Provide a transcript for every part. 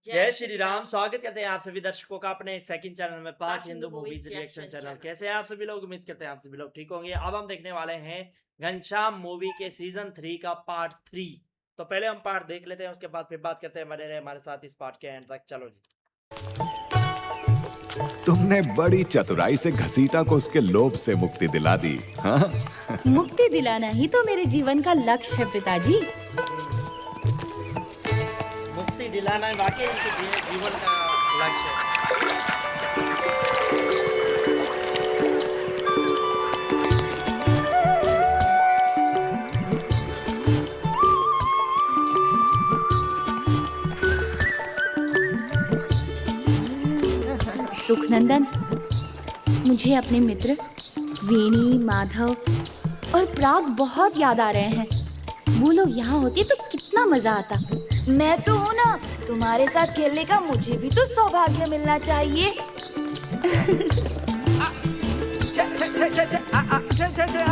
जय श्री राम। स्वागत करते हैं आप सभी दर्शकों का अपने सेकंड चैनल में पाक हिंदू मूवीज रिएक्शन चैनल। कैसे हैं आप सभी लोग? उम्मीद करते हैं आप सभी लोग ठीक होंगे। अब हम देखने वाले हैं घनश्याम मूवी के सीजन 3 का पार्ट 3। तो पहले हम पार्ट देख लेते हैं, उसके बाद फिर बात करते हैं। बने रहे हमारे साथ इस पार्ट के एंड तक। चलो जी। तुमने बड़ी चतुराई से घसीटा को उसके लोभ से मुक्ति दिला दी। हाँ? मुक्ति दिलाना ही तो मेरे जीवन का लक्ष्य है पिताजी। मुक्ति दिलाना वाकई इनके जीवन का लक्ष्य है। सुखनंदन, मुझे अपने मित्र वेणी, माधव और प्राग बहुत याद आ रहे हैं। वो लोग यहाँ होते तो कितना मजा आता। मैं तो हूँ ना, तुम्हारे साथ खेलने का मुझे भी तो सौभाग्य मिलना चाहिए।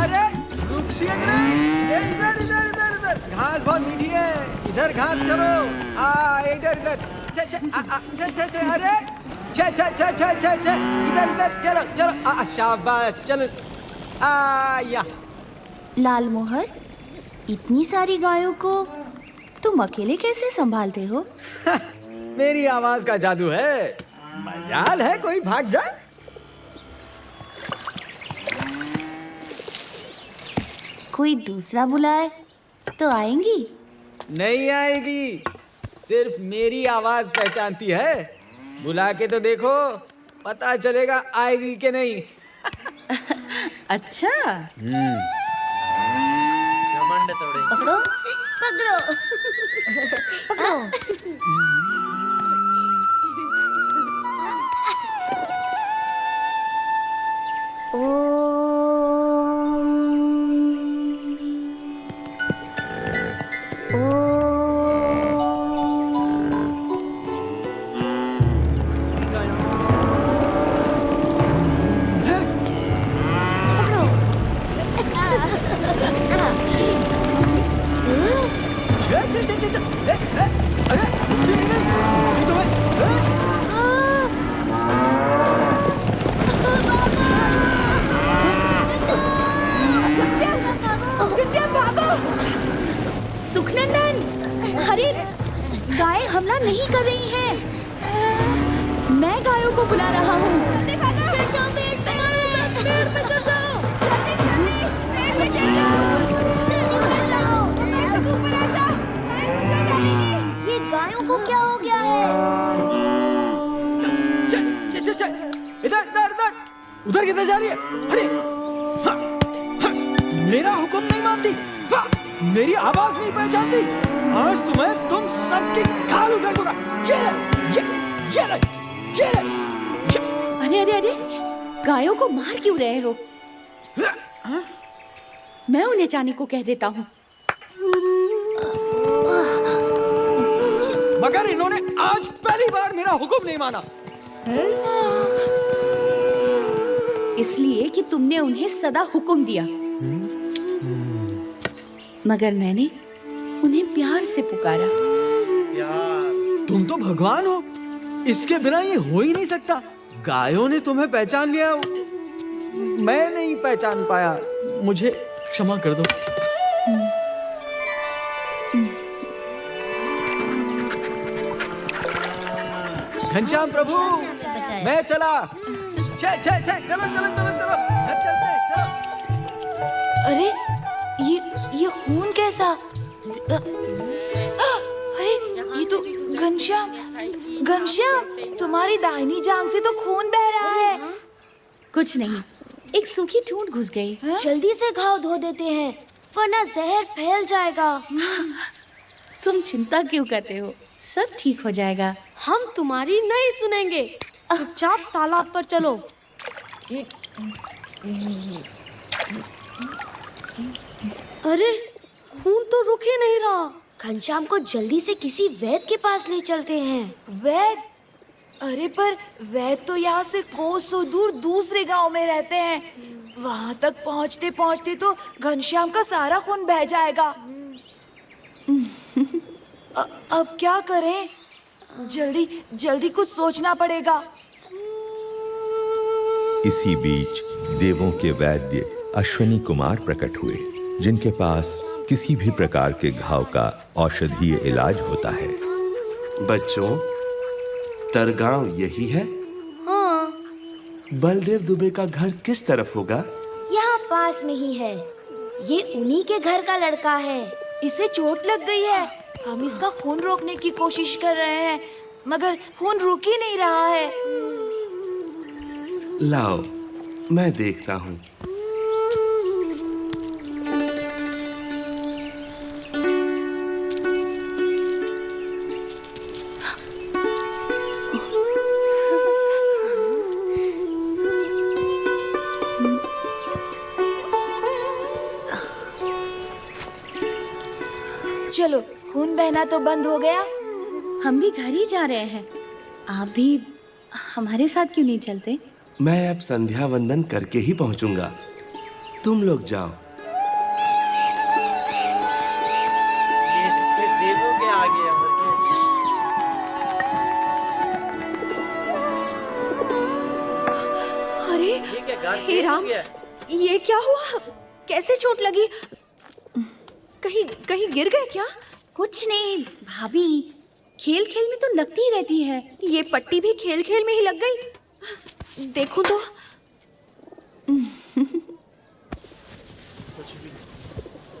अरे रुक दिया कि नहीं? इधर इधर इधर इधर घास बहुत मीठी है, इधर घास चलो। इधर इधर अरे इधर इधर चलो चलो। शाबाश चलो। या लाल मोहर, इतनी सारी गायों को तुम अकेले कैसे संभालते हो? मेरी आवाज का जादू है। मजाल है कोई भाग जाए। कोई दूसरा बुलाए तो आएंगी? नहीं आएगी, सिर्फ मेरी आवाज पहचानती है। बुला के तो देखो, पता चलेगा आएगी कि नहीं। अच्छा। घमंड तोड़ेंगे। पकड़ो पकड़ो पकड़ो। सुखनंदन, अरे गायें हमला नहीं कर रही हैं। मैं गायों को बुला रहा हूँ। ये गायों को क्या हो गया है? इधर इधर इधर उधर किधर जा रही है? अरे हाँ, हाँ, मेरा हुक्म नहीं मानती, हाँ, मेरी आवाज नहीं पहचानती। आज तुम्हें तुम सबकी खाल उधर दूंगा। ये अरे अरे अरे, गायों को मार क्यों रहे हो? मैं उन्हें जाने को कह देता हूँ। मगर इन्होंने आज पहली बार मेरा हुक्म नहीं माना। इसलिए कि तुमने उन्हें सदा हुक्म दिया, मगर मैंने उन्हें प्यार से पुकारा। यार तुम तो भगवान हो, इसके बिना ये हो ही नहीं सकता। गायों ने तुम्हें पहचान लिया, मैं नहीं पहचान पाया। मुझे क्षमा कर दो। घनश्याम प्रभु, मैं चला। चलो चलो चलो चलो, घर चलते हैं, चलो। अरे ये खून कैसा? अरे ये तो घनश्याम, तुम्हारी दाहिनी जांघ से तो खून बह रहा है। कुछ नहीं, एक सूखी ठूंठ घुस गई। जल्दी से घाव धो देते हैं, वरना जहर फैल जाएगा। तुम चिंता क्यों करते हो? सब ठीक हो जाएगा। हम तुम्हारी नहीं सुनेंगे। चुपचाप तालाब पर चलो। अरे खून तो रुक ही नहीं रहा। घनश्याम को जल्दी से किसी वैद्य के पास ले चलते हैं। वैद्य? अरे पर वैद्य तो यहाँ से कोसों दूर दूसरे गांव में रहते हैं। वहां तक पहुँचते पहुँचते तो घनश्याम का सारा खून बह जाएगा। अब क्या करें? जल्दी जल्दी कुछ सोचना पड़ेगा। इसी बीच देवों के वैद्य अश्विनी कुमार प्रकट हुए, जिनके पास किसी भी प्रकार के घाव का औषधीय इलाज होता है। बच्चों, तरगांव यही है? हाँ, बलदेव दुबे का घर किस तरफ होगा? यहाँ पास में ही है। ये उन्हीं के घर का लड़का है। इसे चोट लग गई है। हम इसका खून रोकने की कोशिश कर रहे हैं, मगर खून रुक ही नहीं रहा है। लाओ, मैं देखता हूँ। चलो, खून बहना तो बंद हो गया। हम भी घर ही जा रहे हैं। आप भी हमारे साथ क्यों नहीं चलते? मैं अब संध्या वंदन करके ही पहुंचूंगा। तुम लोग जाओ। ये देवों के आगे अमर के। अरे ठीक है, घर हे चेंज हो राम, गया। ये क्या हुआ? कैसे चोट लगी? कहीं कहीं गिर गए क्या? कुछ नहीं भाभी, खेल खेल में तो लगती ही रहती है। ये पट्टी भी खेल खेल में ही लग गई। देखो तो।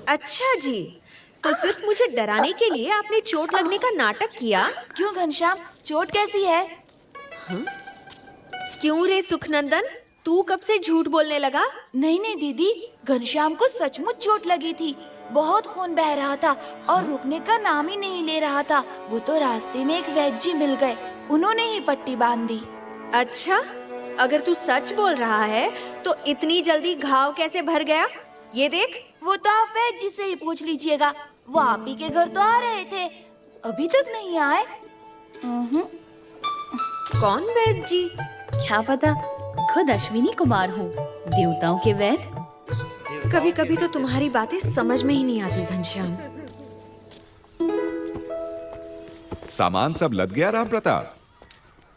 अच्छा जी, तो सिर्फ मुझे डराने के लिए आपने चोट लगने का नाटक किया? क्यों घनश्याम, चोट कैसी है? क्यों रे सुखनंदन, तू कब से झूठ बोलने लगा? नहीं नहीं दीदी, घनश्याम को सचमुच चोट लगी थी। बहुत खून बह रहा था और रुकने का नाम ही नहीं ले रहा था। वो तो रास्ते में एक वैद्य जी मिल गए, उन्होंने ही पट्टी बांध दी। अच्छा, अगर तू सच बोल रहा है तो इतनी जल्दी घाव कैसे भर गया? ये देख। वो तो आप वैद्य जी से ही पूछ लीजिएगा। वो आप ही के घर तो आ रहे थे, अभी तक नहीं आए। कौन वैद्य जी? क्या पता, खुद अश्विनी कुमार हो, देवताओं के वैद्य। कभी कभी तो तुम्हारी बातें समझ में ही नहीं आती घनश्याम। सामान सब लद गया राम प्रताप?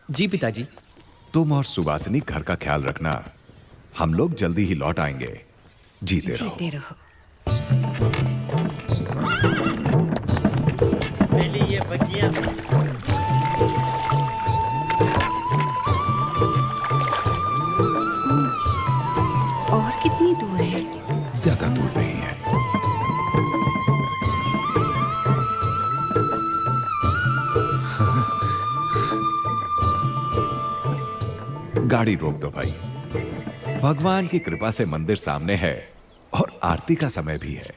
जी पिताजी। तुम और सुवासिनी घर का ख्याल रखना। हम लोग जल्दी ही लौट आएंगे। जीते रहो। जीते रहो। पहले ये बगिया और कितनी दूर है? ज्यादा दूर नहीं है। गाड़ी रोक दो भाई। भगवान की कृपा से मंदिर सामने है और आरती का समय भी है।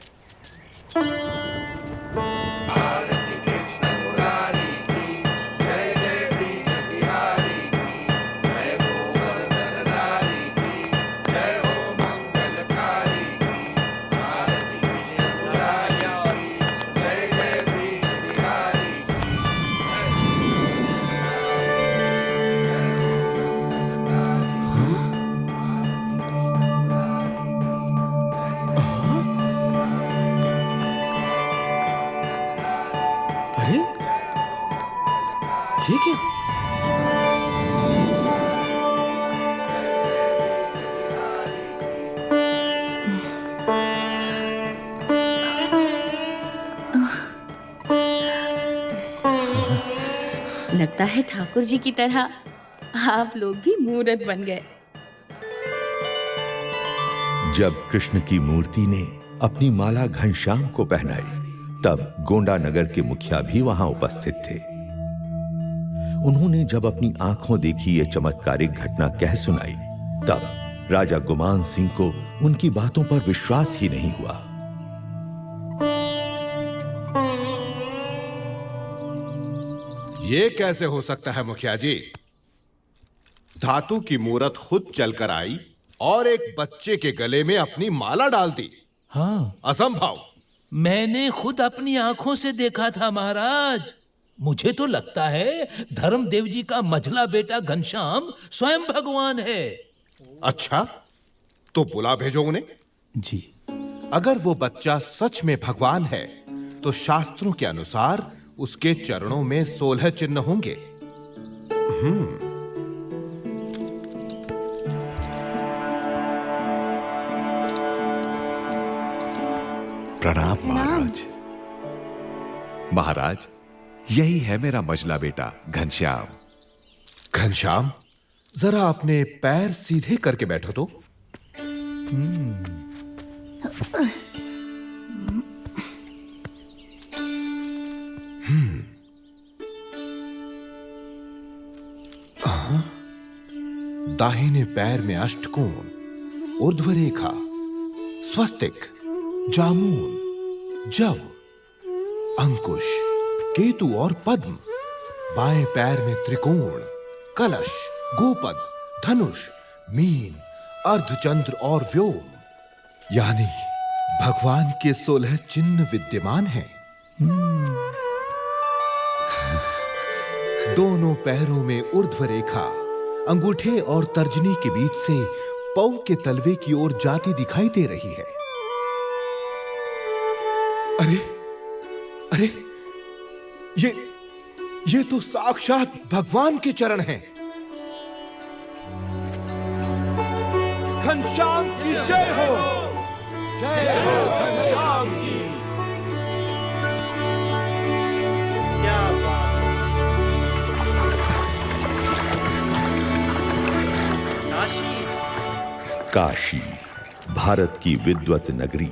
अरे ये क्या? लगता है ठाकुर जी की तरह आप लोग भी मूर्त बन गए। जब कृष्ण की मूर्ति ने अपनी माला घनश्याम को पहनाई, तब गोंडा नगर के मुखिया भी वहां उपस्थित थे। उन्होंने जब अपनी आंखों देखी ये चमत्कारिक घटना कह सुनाई, तब राजा गुमान सिंह को उनकी बातों पर विश्वास ही नहीं हुआ। ये कैसे हो सकता है मुखिया जी? धातु की मूरत खुद चलकर आई और एक बच्चे के गले में अपनी माला डाल दी। हाँ, असंभव। मैंने खुद अपनी आंखों से देखा था महाराज। मुझे तो लगता है धर्मदेव जी का मझला बेटा घनश्याम स्वयं भगवान है। अच्छा, तो बुला भेजो उन्हें। जी। अगर वो बच्चा सच में भगवान है तो शास्त्रों के अनुसार उसके चरणों में 16 चिन्ह होंगे। प्रणाम महाराज। महाराज, यही है मेरा मझला बेटा घनश्याम। घनश्याम, जरा अपने पैर सीधे करके बैठो तो। दाहिने पैर में अष्टकोण, ऊर्ध्व रेखा, स्वस्तिक, जामुन, जव, अंकुश, केतु और पद्म। बाएं पैर में त्रिकोण, कलश, गोपद, धनुष, मीन, अर्धचंद्र और व्योम। यानी भगवान के 16 चिन्ह विद्यमान हैं। दोनों पैरों में ऊर्ध्व रेखा अंगूठे और तर्जनी के बीच से पौ के तलवे की ओर जाती दिखाई दे रही है। अरे अरे, ये तो साक्षात भगवान के चरण हैं। घनश्याम की जय हो, जय हो घनश्याम की। क्या बात है। काशी, काशी भारत की विद्वत नगरी,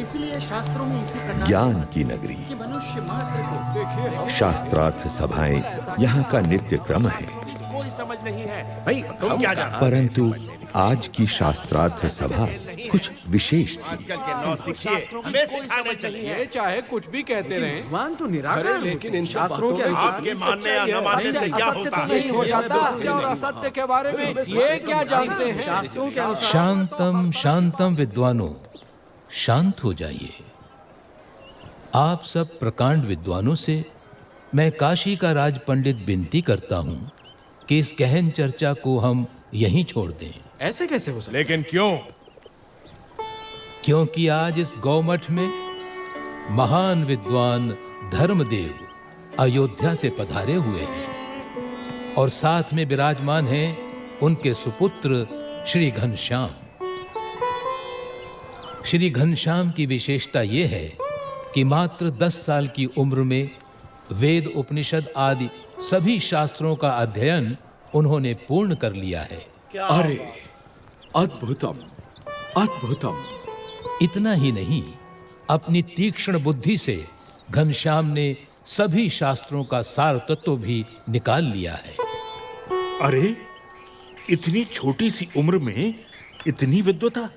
इसलिए शास्त्रों में इसी प्रकार ज्ञान की नगरी, कि मनुष्य मात्र को शास्त्रार्थ सभाएं यहाँ का नित्य क्रम है। कोई समझ नहीं है भाई, तुम क्या जानते हो? परंतु आज की शास्त्रार्थ सभा कुछ विशेष थी। आजकल के नौसिखिए हमें सिखाने चाहिए। चाहे कुछ भी कहते रहे, भगवान तो निराकार लेकिन इन शास्त्रों के आपके मानने या न मानने से क्या होता है? नहीं हो जाता। सत्य और असत्य के बारे में ये क्या जानते हैं? शास्त्रों के अनुसार शांतम शांतम विद्वानों, शांत हो जाइए। आप सब प्रकांड विद्वानों से मैं काशी का राज पंडित विनती करता हूं कि इस गहन चर्चा को हम यहीं छोड़ दें। ऐसे कैसे हो सकता? लेकिन क्यों? क्योंकि आज इस गौमठ में महान विद्वान धर्मदेव अयोध्या से पधारे हुए हैं और साथ में विराजमान हैं उनके सुपुत्र श्री घनश्याम। श्री घनश्याम की विशेषता यह है कि मात्र 10 साल की उम्र में वेद, उपनिषद आदि सभी शास्त्रों का अध्ययन उन्होंने पूर्ण कर लिया है। अरे अद्भुतम, अद्भुतम। इतना ही नहीं, अपनी तीक्ष्ण बुद्धि से घनश्याम ने सभी शास्त्रों का सार तत्व भी निकाल लिया है। अरे, इतनी छोटी सी उम्र में इतनी विद्वता,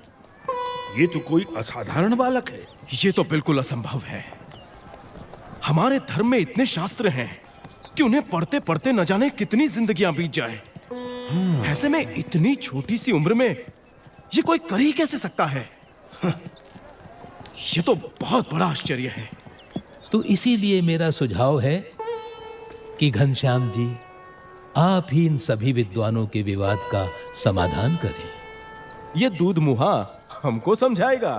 ये तो कोई असाधारण बालक है। ये तो बिल्कुल असंभव है। हमारे धर्म में इतने शास्त्र हैं कि उन्हें पढ़ते पढ़ते न जाने कितनी जिंदगियां बीत जाए। ऐसे में इतनी छोटी सी उम्र में ये कोई कर ही कैसे सकता है? ये तो बहुत बड़ा आश्चर्य है। तो इसीलिए मेरा सुझाव है कि घनश्याम जी, आप ही इन सभी विद्वानों के विवाद का समाधान करें। ये दूध मुहा हमको समझाएगा।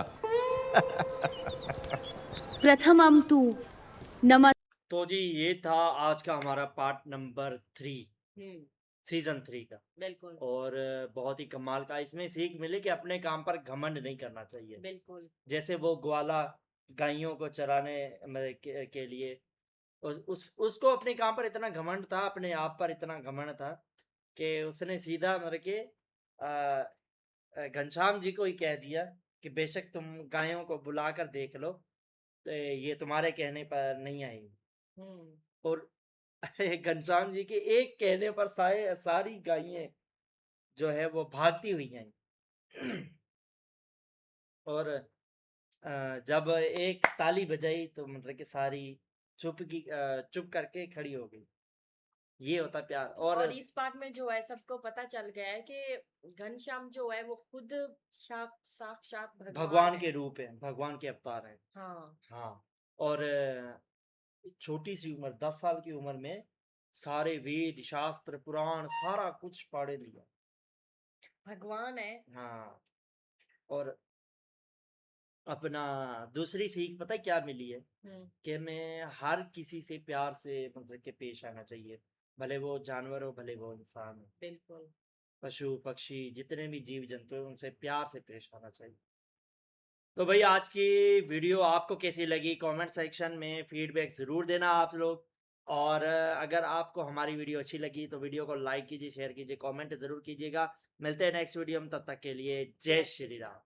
प्रथमम तु नमः। तो जी ये था आज का हमारा पार्ट नंबर 3 सीजन 3 का। बिल्कुल। और बहुत ही कमाल का इसमें सीख मिली कि अपने काम पर घमंड नहीं करना चाहिए। बिल्कुल। जैसे वो ग्वाला गायों को चराने के लिए उसको अपने काम पर इतना घमंड था, अपने आप पर इतना घमंड था कि उसने सीधा मतलब के घनश्याम जी को ही कह दिया कि बेशक तुम गायों को बुलाकर देख लो, तो ये तुम्हारे कहने पर नहीं आएंगी। और घनश्याम जी के एक कहने पर सारी गायें जो है वो भागती हुई हैं। और जब एक ताली बजाई तो मतलब कि सारी चुप करके खड़ी हो गई। ये होता प्यार। और इस पार्ट में जो है सबको पता चल गया है कि घनश्याम जो है वो खुद साक्षात भगवान के रूप है, भगवान के अवतार है। हाँ। और छोटी सी उम्र 10 साल की उम्र में सारे वेद, शास्त्र, पुराण सारा कुछ पढ़ लिया। भगवान है। हाँ। और अपना दूसरी सीख पता है क्या मिली है कि मैं हर किसी से प्यार से मतलब के पेश आना चाहिए, भले वो जानवर हो भले वो इंसान हो, बिल्कुल। पशु पक्षी जितने भी जीव जंतु हैं उनसे प्यार से पेश आना चाहिए। तो भाई आज की वीडियो आपको कैसी लगी कमेंट सेक्शन में फीडबैक ज़रूर देना आप लोग। और अगर आपको हमारी वीडियो अच्छी लगी तो वीडियो को लाइक कीजिए, शेयर कीजिए, कमेंट ज़रूर कीजिएगा। मिलते हैं नेक्स्ट वीडियो में, तब तक के लिए जय श्री राम।